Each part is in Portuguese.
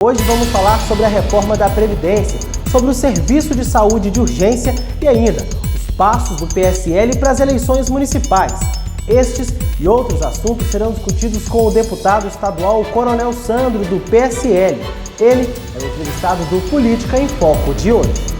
Hoje vamos falar sobre a reforma da Previdência, sobre o serviço de saúde de urgência e ainda os passos do PSL para as eleições municipais. Estes e outros assuntos serão discutidos com o deputado estadual Coronel Sandro, do PSL. Ele é o entrevistado do Política em Foco de hoje.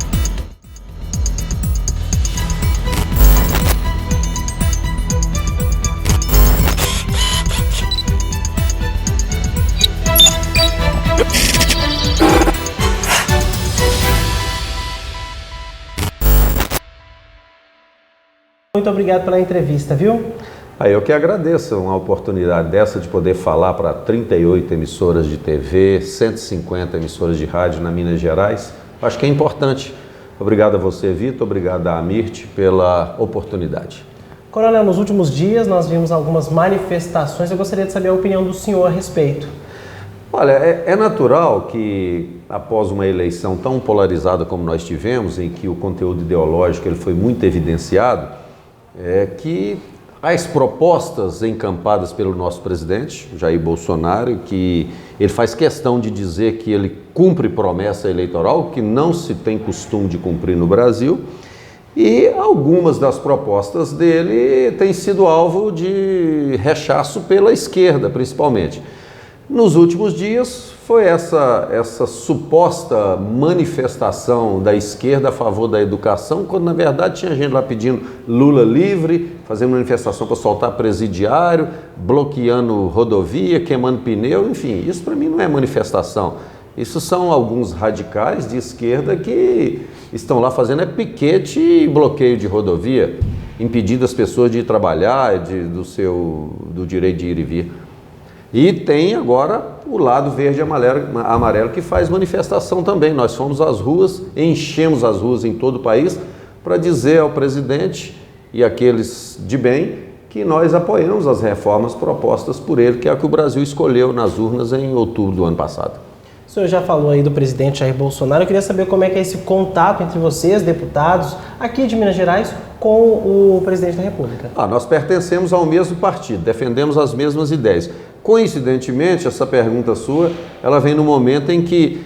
Muito obrigado pela entrevista, viu? Eu que agradeço uma oportunidade dessa de poder falar para 38 emissoras de TV, 150 emissoras de rádio na Minas Gerais. Acho que é importante. Obrigado a você, Vitor, obrigado a Mirth pela oportunidade. Coronel, nos últimos dias nós vimos algumas manifestações. Eu gostaria de saber a opinião do senhor a respeito. Olha, é natural que após uma eleição tão polarizada como nós tivemos, em que o conteúdo ideológico ele foi muito evidenciado, que as propostas encampadas pelo nosso presidente, Jair Bolsonaro, que ele faz questão de dizer que ele cumpre promessa eleitoral, que não se tem costume de cumprir no Brasil, e algumas das propostas dele têm sido alvo de rechaço pela esquerda, principalmente. Nos últimos dias foi essa suposta manifestação da esquerda a favor da educação, quando na verdade tinha gente lá pedindo Lula livre, fazendo manifestação para soltar presidiário, bloqueando rodovia, queimando pneu, enfim, isso para mim não é manifestação. Isso são alguns radicais de esquerda que estão lá fazendo piquete e bloqueio de rodovia, impedindo as pessoas de ir trabalhar, do direito de ir e vir. E tem agora o lado verde e amarelo que faz manifestação também. Nós fomos às ruas, enchemos as ruas em todo o país para dizer ao presidente e àqueles de bem que nós apoiamos as reformas propostas por ele, que é a que o Brasil escolheu nas urnas em outubro do ano passado. O senhor já falou aí do presidente Jair Bolsonaro. Eu queria saber como é que é esse contato entre vocês, deputados, aqui de Minas Gerais, com o presidente da República. Nós pertencemos ao mesmo partido, defendemos as mesmas ideias. Coincidentemente, essa pergunta sua, ela vem no momento em que,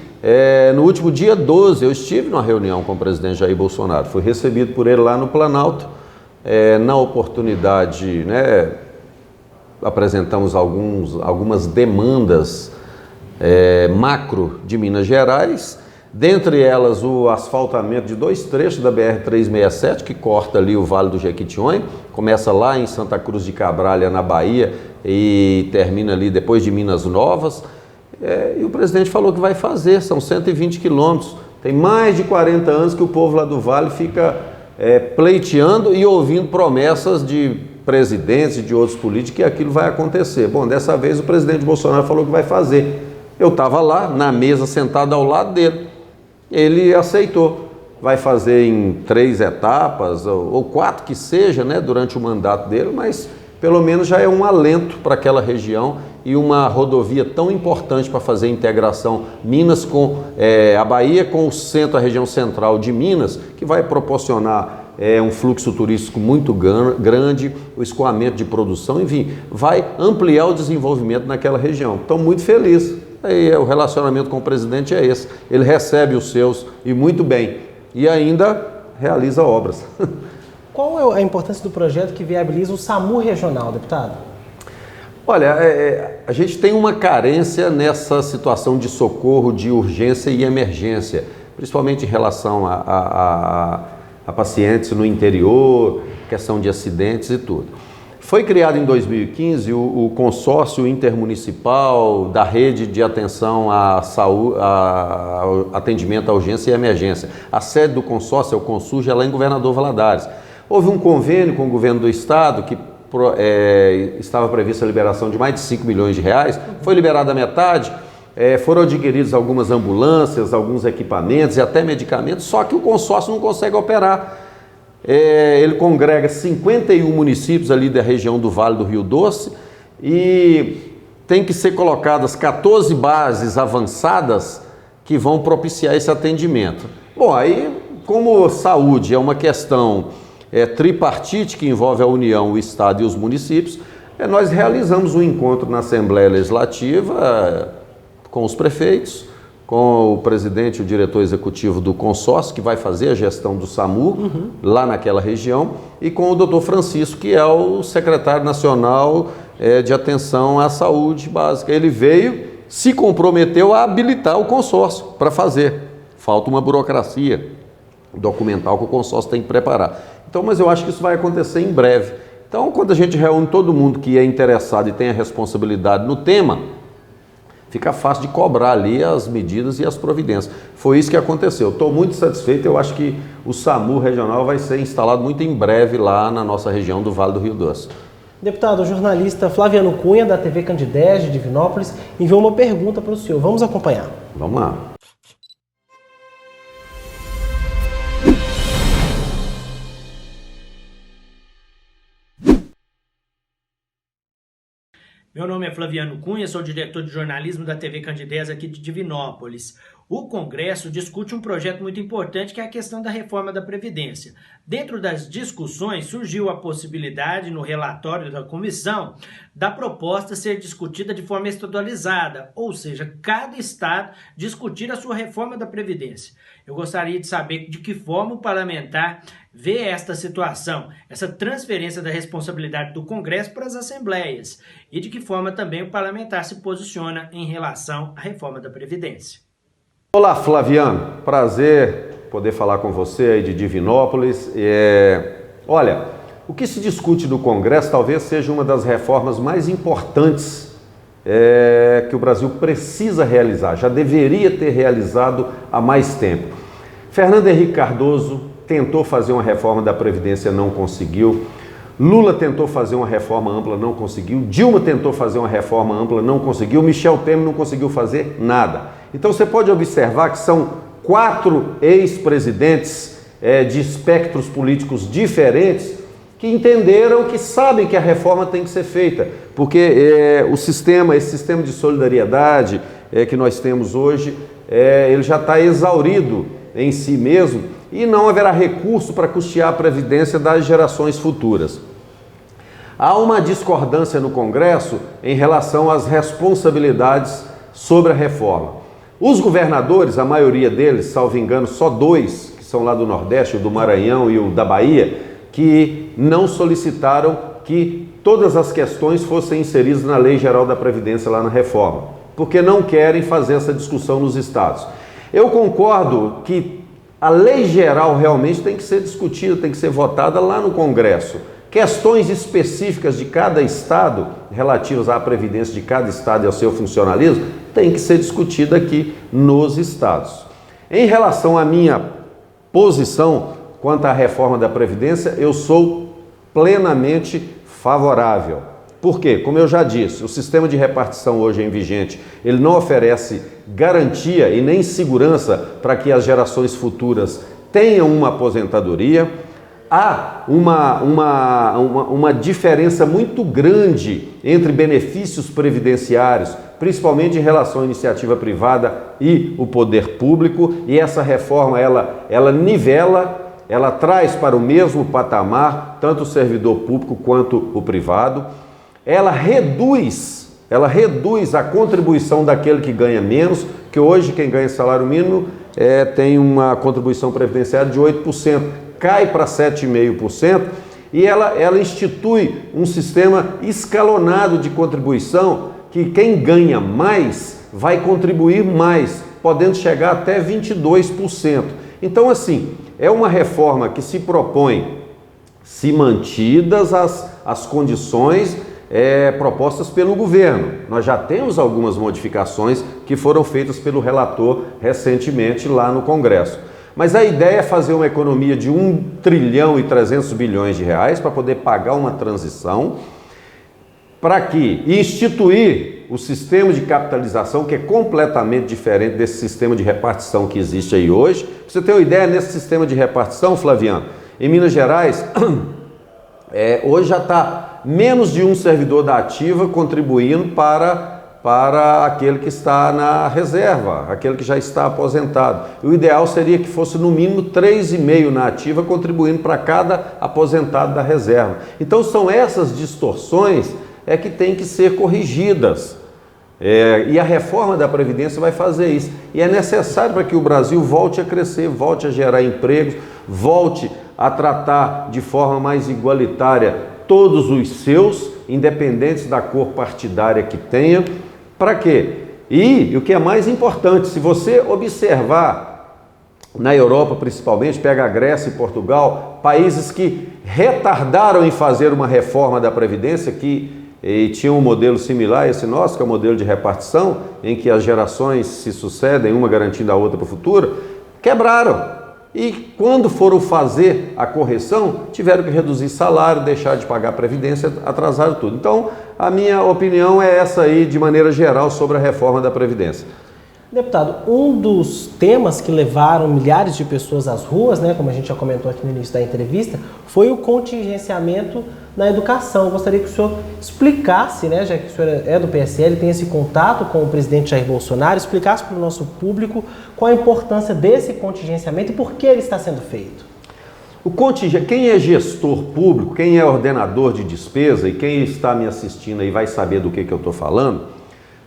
no último dia 12, eu estive numa reunião com o presidente Jair Bolsonaro. Fui recebido por ele lá no Planalto. Na oportunidade, apresentamos algumas demandas macro de Minas Gerais, dentre elas o asfaltamento de 2 trechos da BR-367, que corta ali o Vale do Jequitinhonha, começa lá em Santa Cruz de Cabralha, na Bahia, e termina ali depois de Minas Novas, e o presidente falou que vai fazer, são 120 quilômetros, tem mais de 40 anos que o povo lá do Vale fica pleiteando e ouvindo promessas de presidentes e de outros políticos que aquilo vai acontecer. Bom, dessa vez o presidente Bolsonaro falou que vai fazer. Eu estava lá, na mesa, sentado ao lado dele. Ele aceitou. Vai fazer em 3 etapas, ou 4 que seja, durante o mandato dele, mas pelo menos já é um alento para aquela região e uma rodovia tão importante para fazer a integração Minas com a Bahia com o centro, a região central de Minas, que vai proporcionar um fluxo turístico muito grande, o escoamento de produção, enfim, vai ampliar o desenvolvimento naquela região. Estou muito feliz. Aí o relacionamento com o presidente é esse. Ele recebe os seus e muito bem. E ainda realiza obras. Qual é a importância do projeto que viabiliza o SAMU regional, deputado? Olha, a gente tem uma carência nessa situação de socorro, de urgência e emergência, principalmente em relação a pacientes no interior, questão de acidentes e tudo. Foi criado em 2015 o consórcio intermunicipal da rede de atenção à saúde, atendimento à urgência e emergência. A sede do consórcio é o Consurge, lá em Governador Valadares. Houve um convênio com o governo do estado que estava prevista a liberação de mais de 5 milhões de reais, foi liberada a metade, foram adquiridos algumas ambulâncias, alguns equipamentos e até medicamentos, só que o consórcio não consegue operar. Ele congrega 51 municípios ali da região do Vale do Rio Doce e tem que ser colocadas 14 bases avançadas que vão propiciar esse atendimento. Bom, aí como saúde é uma questão tripartite que envolve a União, o Estado e os municípios, nós realizamos um encontro na Assembleia Legislativa com os prefeitos, com o presidente e o diretor executivo do consórcio, que vai fazer a gestão do SAMU, lá naquela região, e com o doutor Francisco, que é o secretário nacional de atenção à saúde básica. Ele veio, se comprometeu a habilitar o consórcio para fazer. Falta uma burocracia documental que o consórcio tem que preparar. Então, mas eu acho que isso vai acontecer em breve. Então, quando a gente reúne todo mundo que é interessado e tem a responsabilidade no tema, fica fácil de cobrar ali as medidas e as providências. Foi isso que aconteceu. Estou muito satisfeito, eu acho que o SAMU regional vai ser instalado muito em breve lá na nossa região do Vale do Rio Doce. Deputado, o jornalista Flaviano Cunha, da TV Candidez de Divinópolis, enviou uma pergunta para o senhor. Vamos acompanhar. Vamos lá. Meu nome é Flaviano Cunha, sou diretor de jornalismo da TV Candidez aqui de Divinópolis. O Congresso discute um projeto muito importante que é a questão da reforma da Previdência. Dentro das discussões surgiu a possibilidade no relatório da comissão da proposta ser discutida de forma estadualizada, ou seja, cada estado discutir a sua reforma da Previdência. Eu gostaria de saber de que forma o parlamentar vê esta situação, essa transferência da responsabilidade do Congresso para as assembleias e de que forma também o parlamentar se posiciona em relação à reforma da Previdência. Olá, Flaviano, prazer poder falar com você aí de Divinópolis. Olha, o que se discute no Congresso talvez seja uma das reformas mais importantes que o Brasil precisa realizar, já deveria ter realizado há mais tempo. Fernando Henrique Cardoso tentou fazer uma reforma da Previdência, não conseguiu. Lula tentou fazer uma reforma ampla, não conseguiu. Dilma tentou fazer uma reforma ampla, não conseguiu. Michel Temer não conseguiu fazer nada. Então você pode observar que são 4 ex-presidentes de espectros políticos diferentes que entenderam, que sabem que a reforma tem que ser feita, porque esse sistema de solidariedade que nós temos hoje, ele já está exaurido em si mesmo e não haverá recurso para custear a previdência das gerações futuras. Há uma discordância no Congresso em relação às responsabilidades sobre a reforma. Os governadores, a maioria deles, salvo engano, só 2, que são lá do Nordeste, o do Maranhão e o da Bahia, que não solicitaram que todas as questões fossem inseridas na Lei Geral da Previdência lá na reforma, porque não querem fazer essa discussão nos estados. Eu concordo que a Lei Geral realmente tem que ser discutida, tem que ser votada lá no Congresso. Questões específicas de cada estado, relativas à previdência de cada estado e ao seu funcionalismo, tem que ser discutida aqui nos estados. Em relação à minha posição quanto à reforma da Previdência, eu sou plenamente favorável. Por quê? Como eu já disse, o sistema de repartição hoje em vigente, ele não oferece garantia e nem segurança para que as gerações futuras tenham uma aposentadoria. Há uma diferença muito grande entre benefícios previdenciários, principalmente em relação à iniciativa privada e o poder público, e essa reforma ela nivela, ela traz para o mesmo patamar tanto o servidor público quanto o privado. Ela reduz a contribuição daquele que ganha menos, que hoje quem ganha salário mínimo tem uma contribuição previdenciária de 8%, cai para 7,5%, e ela institui um sistema escalonado de contribuição que quem ganha mais vai contribuir mais, podendo chegar até 22%. Então, assim, é uma reforma que se propõe, se mantidas as condições propostas pelo governo. Nós já temos algumas modificações que foram feitas pelo relator recentemente lá no Congresso. Mas a ideia é fazer uma economia de 1 trilhão e 300 bilhões de reais para poder pagar uma transição, para que instituir o sistema de capitalização, que é completamente diferente desse sistema de repartição que existe aí hoje. Pra você ter uma ideia, nesse sistema de repartição, Flaviano, em Minas Gerais, hoje já está menos de um servidor da ativa contribuindo para aquele que está na reserva, aquele que já está aposentado. O ideal seria que fosse no mínimo 3,5 na ativa, contribuindo para cada aposentado da reserva. Então são essas distorções que têm que ser corrigidas. E a reforma da Previdência vai fazer isso. E é necessário para que o Brasil volte a crescer, volte a gerar empregos, volte a tratar de forma mais igualitária todos os seus, independentes da cor partidária que tenha. Para quê? E o que é mais importante, se você observar na Europa principalmente, pega a Grécia e Portugal, países que retardaram em fazer uma reforma da Previdência, que tinham um modelo similar a esse nosso, que é o modelo de repartição, em que as gerações se sucedem, uma garantindo a outra para o futuro, quebraram. E quando foram fazer a correção, tiveram que reduzir salário, deixar de pagar Previdência, atrasaram tudo. Então, a minha opinião é essa aí, de maneira geral, sobre a reforma da Previdência. Deputado, um dos temas que levaram milhares de pessoas às ruas, né, como a gente já comentou aqui no início da entrevista, foi o contingenciamento na educação. Eu gostaria que o senhor explicasse, né, já que o senhor é do PSL, tem esse contato com o presidente Jair Bolsonaro, explicasse para o nosso público qual a importância desse contingenciamento e por que ele está sendo feito. Quem é gestor público, quem é ordenador de despesa e quem está me assistindo aí vai saber do que eu estou falando,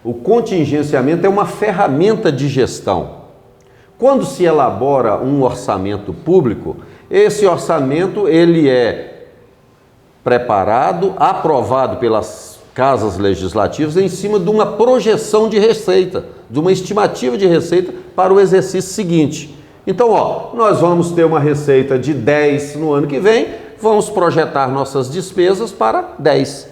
o contingenciamento é uma ferramenta de gestão. Quando se elabora um orçamento público, esse orçamento ele é preparado, aprovado pelas casas legislativas em cima de uma projeção de receita, de uma estimativa de receita para o exercício seguinte. Então, nós vamos ter uma receita de 10 no ano que vem, vamos projetar nossas despesas para 10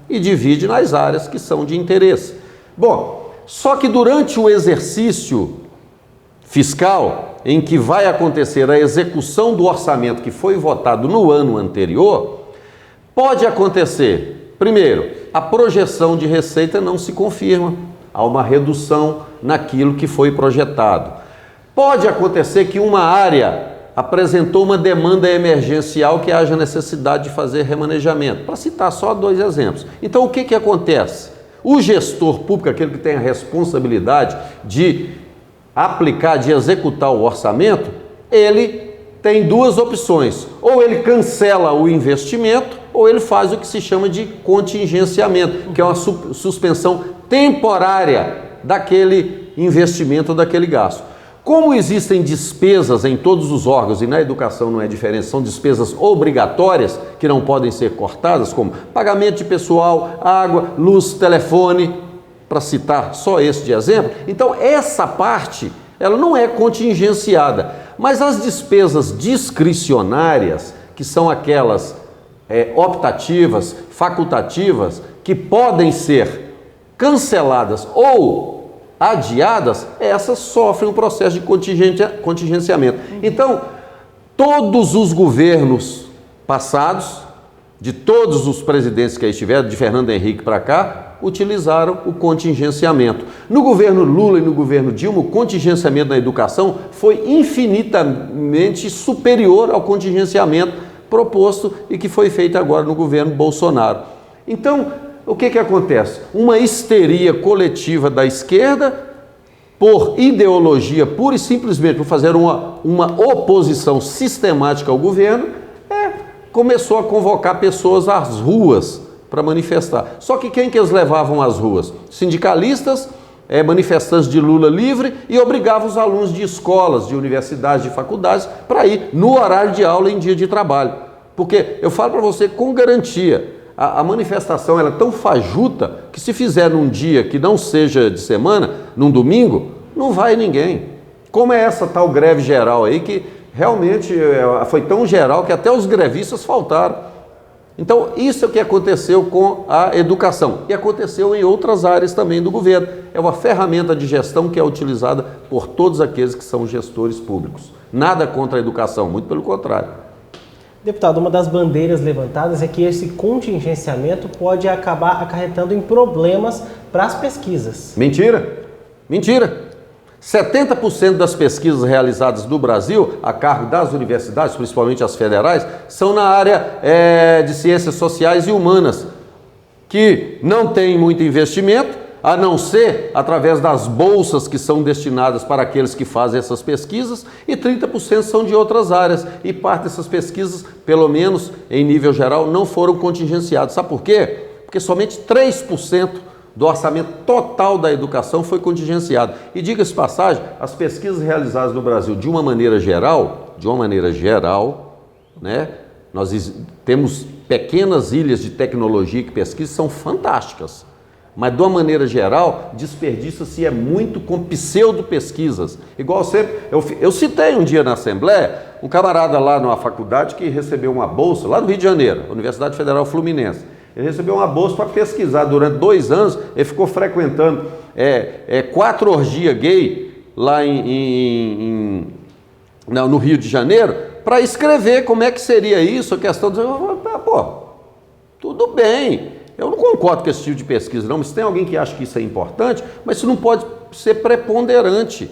e divide nas áreas que são de interesse. Bom, só que durante o exercício fiscal, em que vai acontecer a execução do orçamento que foi votado no ano anterior, pode acontecer, primeiro, a projeção de receita não se confirma, há uma redução naquilo que foi projetado. Pode acontecer que uma área apresentou uma demanda emergencial que haja necessidade de fazer remanejamento, para citar só 2 exemplos. Então, o que acontece? O gestor público, aquele que tem a responsabilidade de aplicar, de executar o orçamento, ele tem 2 opções. Ou ele cancela o investimento, ou ele faz o que se chama de contingenciamento, que é uma suspensão temporária daquele investimento, daquele gasto. Como existem despesas em todos os órgãos, e na educação não é diferente, são despesas obrigatórias que não podem ser cortadas, como pagamento de pessoal, água, luz, telefone, para citar só esse de exemplo. Então, essa parte, ela não é contingenciada, mas as despesas discricionárias, que são aquelas optativas, facultativas, que podem ser canceladas ou adiadas, essas sofrem um processo de contingenciamento. Então, todos os governos passados, de todos os presidentes que aí estiveram, de Fernando Henrique para cá, utilizaram o contingenciamento. No governo Lula e no governo Dilma, o contingenciamento na educação foi infinitamente superior ao contingenciamento proposto e que foi feito agora no governo Bolsonaro. Então, o que acontece? Uma histeria coletiva da esquerda, por ideologia pura e simplesmente por fazer uma oposição sistemática ao governo, começou a convocar pessoas às ruas para manifestar. Só que quem que eles levavam às ruas? Sindicalistas, manifestantes de Lula livre, e obrigavam os alunos de escolas, de universidades, de faculdades para ir no horário de aula em dia de trabalho. Porque eu falo para você com garantia, a manifestação ela é tão fajuta que se fizer num dia que não seja de semana, num domingo, não vai ninguém. Como é essa tal greve geral aí que realmente foi tão geral que até os grevistas faltaram. Então, isso é o que aconteceu com a educação e aconteceu em outras áreas também do governo. É uma ferramenta de gestão que é utilizada por todos aqueles que são gestores públicos. Nada contra a educação, muito pelo contrário. Deputado, uma das bandeiras levantadas é que esse contingenciamento pode acabar acarretando em problemas para as pesquisas. Mentira! Mentira! 70% das pesquisas realizadas no Brasil, a cargo das universidades, principalmente as federais, são na área de ciências sociais e humanas, que não tem muito investimento, a não ser através das bolsas que são destinadas para aqueles que fazem essas pesquisas, e 30% são de outras áreas, e parte dessas pesquisas, pelo menos em nível geral, não foram contingenciadas. Sabe por quê? Porque somente 3% do orçamento total da educação foi contingenciado. E diga-se passagem, as pesquisas realizadas no Brasil, de uma maneira geral, né, nós temos pequenas ilhas de tecnologia que pesquisa são fantásticas, mas de uma maneira geral, desperdiça-se muito com pseudo-pesquisas. Igual sempre, eu citei um dia na Assembleia, um camarada lá numa faculdade que recebeu uma bolsa, lá no Rio de Janeiro, Universidade Federal Fluminense. Ele recebeu uma bolsa para pesquisar. Durante 2 anos, ele ficou frequentando 4 orgias gay lá no Rio de Janeiro, para escrever como é que seria isso, a questão de... Pô, tudo bem, eu não concordo com esse tipo de pesquisa não, mas tem alguém que acha que isso é importante, mas isso não pode ser preponderante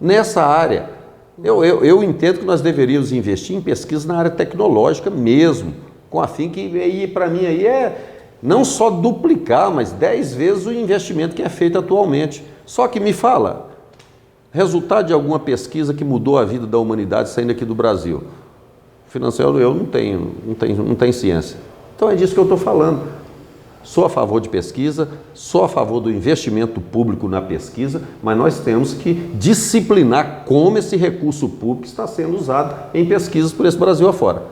nessa área. Eu entendo que nós deveríamos investir em pesquisa na área tecnológica mesmo, com a fim que, para mim, aí não só duplicar, mas 10 vezes o investimento que é feito atualmente. Só que me fala, resultado de alguma pesquisa que mudou a vida da humanidade saindo aqui do Brasil. Financeiro eu não tenho ciência. Então é disso que eu estou falando. Sou a favor de pesquisa, sou a favor do investimento público na pesquisa, mas nós temos que disciplinar como esse recurso público está sendo usado em pesquisas por esse Brasil afora.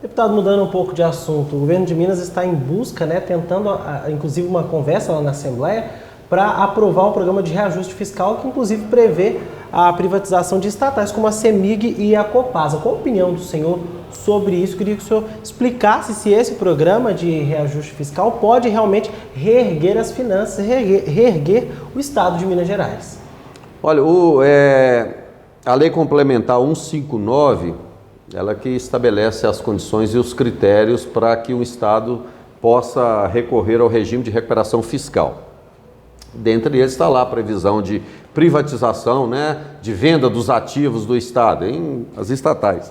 Deputado, mudando um pouco de assunto, o governo de Minas está em busca, tentando, inclusive, uma conversa lá na Assembleia para aprovar o programa de reajuste fiscal, que inclusive prevê a privatização de estatais como a CEMIG e a Copasa. Qual a opinião do senhor sobre isso? Queria que o senhor explicasse se esse programa de reajuste fiscal pode realmente reerguer as finanças, reerguer o Estado de Minas Gerais. Olha, a Lei Complementar 159, ela que estabelece as condições e os critérios para que o Estado possa recorrer ao regime de recuperação fiscal. Dentre eles está lá a previsão de privatização, de venda dos ativos do Estado, as estatais.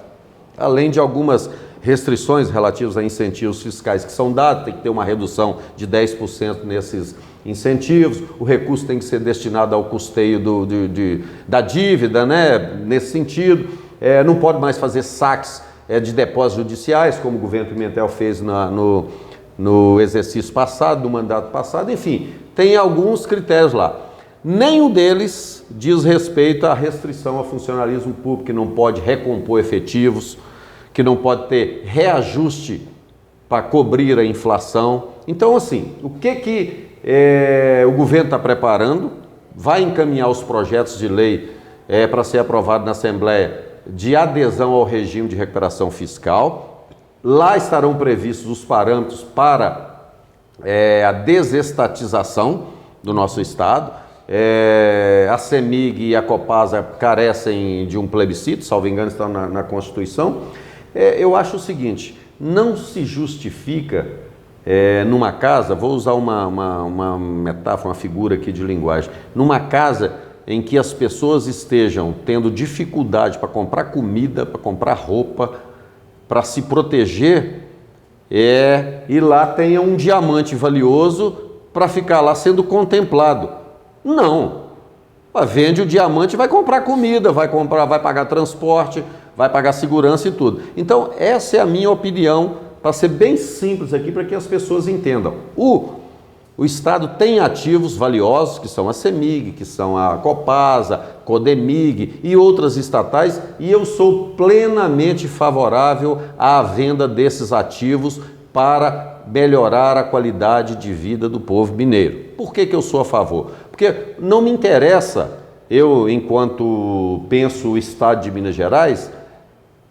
Além de algumas restrições relativas a incentivos fiscais que são dados, tem que ter uma redução de 10% nesses incentivos, o recurso tem que ser destinado ao custeio da dívida, nesse sentido. Não pode mais fazer saques de depósitos judiciais, como o governo Pimentel fez no exercício passado, no mandato passado, enfim, tem alguns critérios lá. Nenhum deles diz respeito à restrição ao funcionalismo público, que não pode recompor efetivos, que não pode ter reajuste para cobrir a inflação. Então, assim, o que o governo está preparando? Vai encaminhar os projetos de lei para ser aprovado na Assembleia de adesão ao regime de recuperação fiscal. Lá estarão previstos os parâmetros para a desestatização do nosso Estado. A CEMIG e a Copasa carecem de um plebiscito, salvo engano, estão na Constituição. Eu acho o seguinte, não se justifica numa casa, vou usar uma metáfora, uma figura aqui de linguagem, numa casa em que as pessoas estejam tendo dificuldade para comprar comida, para comprar roupa, para se proteger, e lá tenha um diamante valioso para ficar lá sendo contemplado. Não. Vende o diamante e vai comprar comida, vai pagar transporte, vai pagar segurança e tudo. Então, essa é a minha opinião, para ser bem simples aqui, para que as pessoas entendam. O Estado tem ativos valiosos, que são a CEMIG, que são a Copasa, Codemig e outras estatais, e eu sou plenamente favorável à venda desses ativos para melhorar a qualidade de vida do povo mineiro. Por que eu sou a favor? Porque não me interessa, eu, enquanto penso o Estado de Minas Gerais,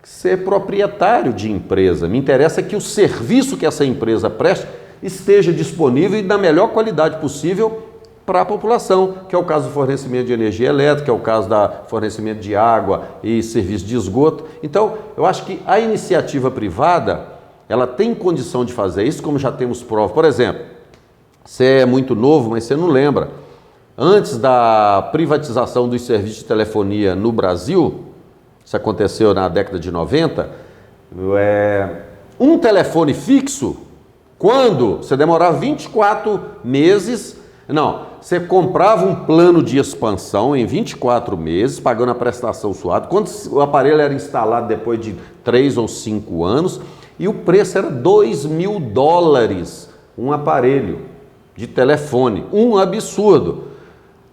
ser proprietário de empresa. Me interessa que o serviço que essa empresa preste esteja disponível e da melhor qualidade possível para a população, que é o caso do fornecimento de energia elétrica, é o caso do fornecimento de água e serviço de esgoto. Então, eu acho que a iniciativa privada, ela tem condição de fazer isso, como já temos prova. Por exemplo, você é muito novo, mas você não lembra. Antes da privatização dos serviços de telefonia no Brasil, isso aconteceu na década de 90, um telefone fixo, quando você demorava 24 meses, você comprava um plano de expansão em 24 meses, pagando a prestação suada, quando o aparelho era instalado depois de 3 ou 5 anos, e o preço era $2.000, um aparelho de telefone, um absurdo.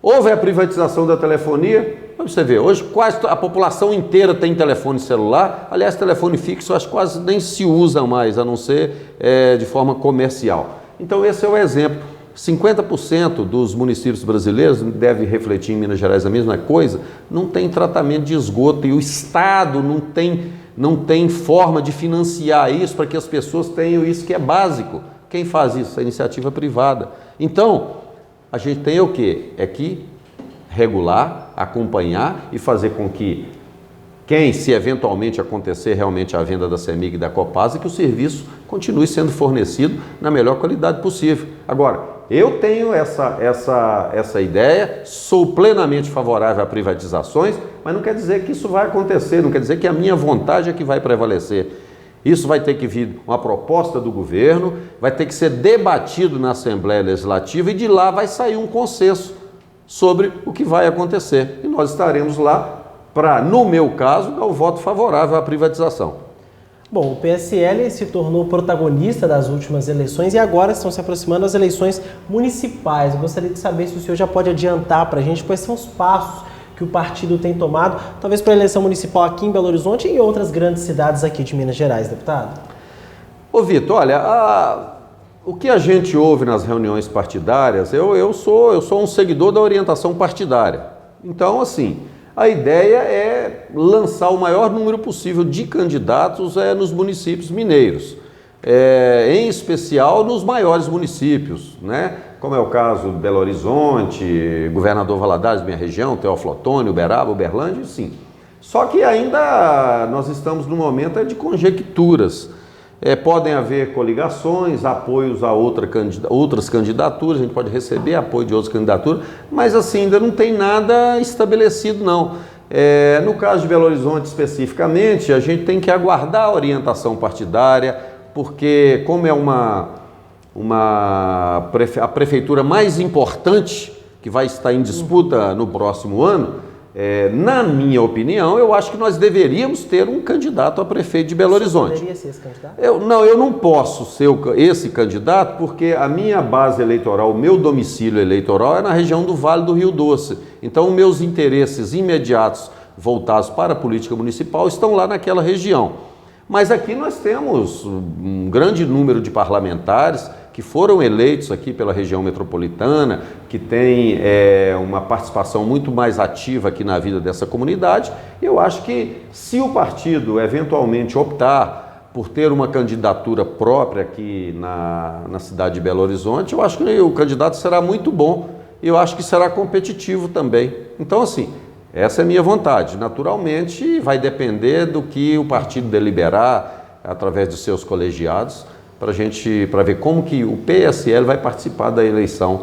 Houve a privatização da telefonia, você vê, hoje quase a população inteira tem telefone celular, aliás, telefone fixo acho que quase nem se usa mais, a não ser de forma comercial. Então esse é o exemplo. 50% dos municípios brasileiros, deve refletir em Minas Gerais a mesma coisa, não tem tratamento de esgoto e o Estado não tem forma de financiar isso para que as pessoas tenham isso que é básico. Quem faz isso? A iniciativa privada. Então, a gente tem o quê? É que regular, acompanhar e fazer com que se eventualmente acontecer realmente a venda da CEMIG e da Copasa, que o serviço continue sendo fornecido na melhor qualidade possível. Agora, eu tenho essa ideia, sou plenamente favorável a privatizações, mas não quer dizer que isso vai acontecer, não quer dizer que a minha vontade é que vai prevalecer. Isso vai ter que vir uma proposta do governo, vai ter que ser debatido na Assembleia Legislativa e de lá vai sair um consenso sobre o que vai acontecer. E nós estaremos lá para, no meu caso, dar o voto favorável à privatização. Bom, o PSL se tornou protagonista das últimas eleições e agora estão se aproximando as eleições municipais. Eu gostaria de saber se o senhor já pode adiantar para a gente quais são os passos que o partido tem tomado, talvez para a eleição municipal aqui em Belo Horizonte e em outras grandes cidades aqui de Minas Gerais, deputado. Ô Vitor, olha, o que a gente ouve nas reuniões partidárias, eu sou um seguidor da orientação partidária. Então, assim, a ideia é lançar o maior número possível de candidatos nos municípios mineiros, em especial nos maiores municípios, né? Como é o caso de Belo Horizonte, Governador Valadares, minha região, Teófilo Otoni, Uberaba, Uberlândia, sim. Só que ainda nós estamos num momento de conjecturas. Podem haver coligações, apoios a outras candidaturas, a gente pode receber apoio de outras candidaturas, mas assim, ainda não tem nada estabelecido, não. No caso de Belo Horizonte especificamente, a gente tem que aguardar a orientação partidária, porque como é a prefeitura mais importante que vai estar em disputa no próximo ano, na minha opinião, eu acho que nós deveríamos ter um candidato a prefeito de Belo Horizonte. Poderia ser esse candidato? Eu não posso ser esse candidato porque a minha base eleitoral, o meu domicílio eleitoral é na região do Vale do Rio Doce. Então, meus interesses imediatos voltados para a política municipal estão lá naquela região. Mas aqui nós temos um grande número de parlamentares que foram eleitos aqui pela região metropolitana, que tem uma participação muito mais ativa aqui na vida dessa comunidade. Eu acho que se o partido eventualmente optar por ter uma candidatura própria aqui na cidade de Belo Horizonte, eu acho que o candidato será muito bom e eu acho que será competitivo também. Então, assim, essa é a minha vontade. Naturalmente, vai depender do que o partido deliberar através dos seus colegiados, para ver como que o PSL vai participar da eleição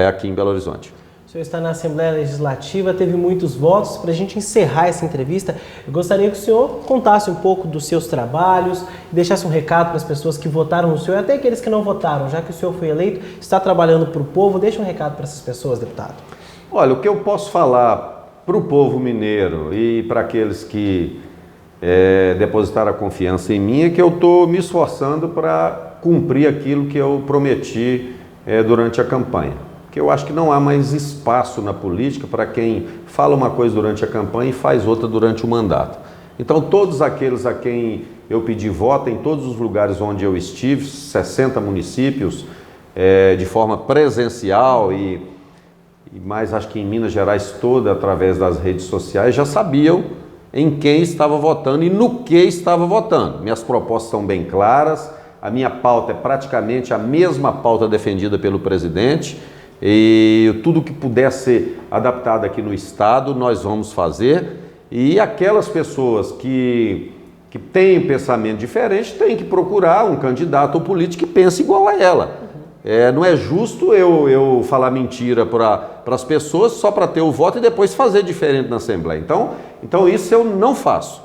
aqui em Belo Horizonte. O senhor está na Assembleia Legislativa, teve muitos votos. Para a gente encerrar essa entrevista, eu gostaria que o senhor contasse um pouco dos seus trabalhos e deixasse um recado para as pessoas que votaram no senhor, até aqueles que não votaram, já que o senhor foi eleito, está trabalhando para o povo. Deixa um recado para essas pessoas, deputado. Olha, o que eu posso falar para o povo mineiro e para aqueles que depositaram a confiança em mim é que eu estou me esforçando para cumprir aquilo que eu prometi durante a campanha. Porque eu acho que não há mais espaço na política para quem fala uma coisa durante a campanha e faz outra durante o mandato. Então, todos aqueles a quem eu pedi voto, em todos os lugares onde eu estive, 60 municípios, de forma presencial e mais acho que em Minas Gerais toda, através das redes sociais, já sabiam em quem estava votando e no que estava votando. Minhas propostas são bem claras, a minha pauta é praticamente a mesma pauta defendida pelo presidente e tudo que puder ser adaptado aqui no Estado nós vamos fazer, e aquelas pessoas que têm pensamento diferente têm que procurar um candidato ou político que pense igual a ela. Não é justo eu falar mentira para as pessoas só para ter o voto e depois fazer diferente na Assembleia. Então isso eu não faço.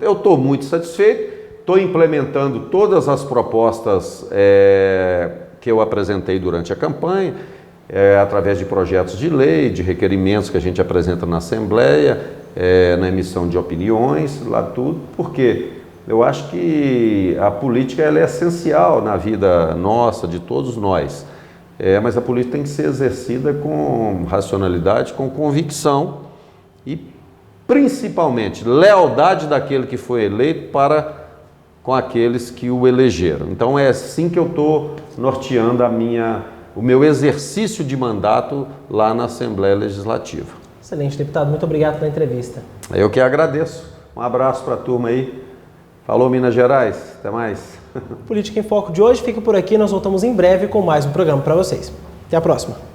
Eu estou muito satisfeito, estou implementando todas as propostas que eu apresentei durante a campanha, através de projetos de lei, de requerimentos que a gente apresenta na Assembleia, na emissão de opiniões, lá tudo, porque eu acho que a política ela é essencial na vida nossa, de todos nós. Mas a política tem que ser exercida com racionalidade, com convicção e, principalmente, lealdade daquele que foi eleito para com aqueles que o elegeram. Então é assim que eu estou norteando o meu exercício de mandato lá na Assembleia Legislativa. Excelente, deputado. Muito obrigado pela entrevista. Eu que agradeço. Um abraço para a turma aí. Falou, Minas Gerais. Até mais. Política em Foco de hoje fica por aqui. Nós voltamos em breve com mais um programa para vocês. Até a próxima.